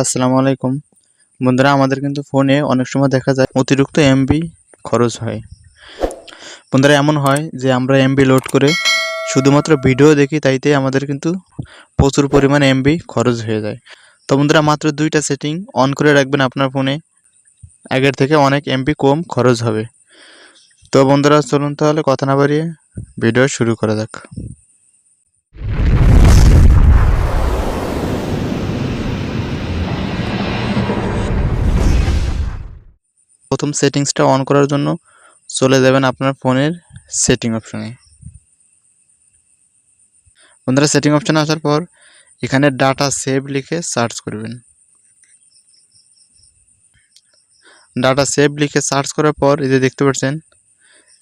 আসসালামু আলাইকুম বন্ধুরা, আমাদের কিন্তু ফোনে অনেক সময় দেখা যায় অতিরিক্ত এমবি খরচ হয়। বন্ধুরা, এমন হয় যে আমরা এমবি লোড করে শুধুমাত্র ভিডিও দেখি, তাইতে আমাদের কিন্তু প্রচুর পরিমাণে এমবি খরচ হয়ে যায়। তো বন্ধুরা, মাত্র 2টা সেটিং অন করে রাখবেন আপনার ফোনে, আগের থেকে অনেক এমবি কম খরচ হবে। তো বন্ধুরা, চলুন তাহলে কথা না বাড়িয়ে ভিডিও শুরু করা যাক। প্রথম সেটিংসটা অন করার জন্য চলে যাবেন আপনার ফোনের সেটিং অপশনে। বন্ধুরা, সেটিং অপশনে আসার পর এখানে ডাটা সেভ লিখে সার্চ করবেন। ডাটা সেভ লিখে সার্চ করার পর এই যে দেখতে পাচ্ছেন,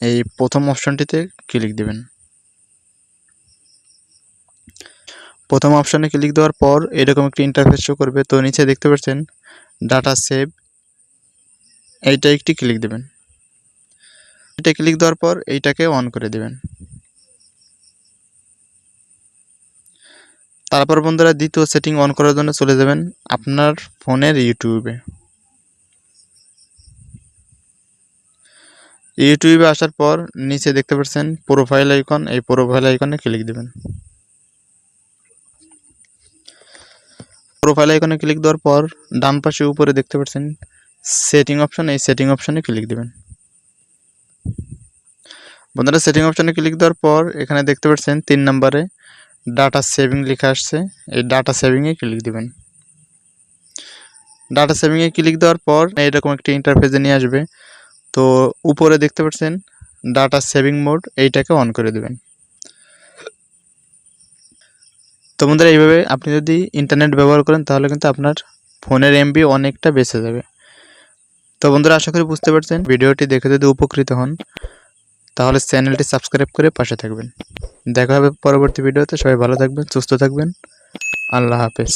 এই প্রথম অপশনটিতে ক্লিক দেবেন। প্রথম অপশনে ক্লিক দেওয়ার পর এরকম একটি ইন্টারফেস শো করবে। তো নিচে দেখতে পাচ্ছেন ডাটা সেভ, এইটা একটি ক্লিক দেবেন। এটা ক্লিক দেওয়ার পর এইটাকে অন করে দেবেন। তারপর বন্ধুরা, দ্বিতীয় সেটিং অন করার জন্য চলে যাবেন আপনার ফোনের ইউটিউবে। ইউটিউবে আসার পর নিচে দেখতে পাচ্ছেন প্রোফাইল আইকন, এই প্রোফাইল আইকনে ক্লিক দেবেন। প্রোফাইল আইকনে ক্লিক দেওয়ার পর ডান পাশে উপরে দেখতে পাচ্ছেন সেটিং অপশন, এই সেটিং অপশনে ক্লিক দেবেন। বন্ধুরা, সেটিং অপশনে ক্লিক দেওয়ার পর এখানে দেখতে পাচ্ছেন 3 নম্বরে ডাটা সেভিং লেখা আসছে, এই ডাটা সেভিংয়ে ক্লিক দেবেন। ডাটা সেভিংয়ে ক্লিক দেওয়ার পর এরকম একটি ইন্টারফেসে নিয়ে আসবে। তো উপরে দেখতে পাচ্ছেন ডাটা সেভিং মোড, এইটাকে অন করে দেবেন। তো বন্ধুরা, এইভাবে আপনি যদি ইন্টারনেট ব্যবহার করেন তাহলে কিন্তু আপনার ফোনের এমবি অনেকটা বেঁচে যাবে। তো বন্ধুরা, আশা করি বুঝতে পারছেন। ভিডিওটি দেখে যদি উপকৃত হন তাহলে চ্যানেলটি সাবস্ক্রাইব করে পাশে থাকবেন। দেখা হবে পরবর্তী ভিডিওতে। সবাই ভালো থাকবেন, সুস্থ থাকবেন। আল্লাহ হাফেজ।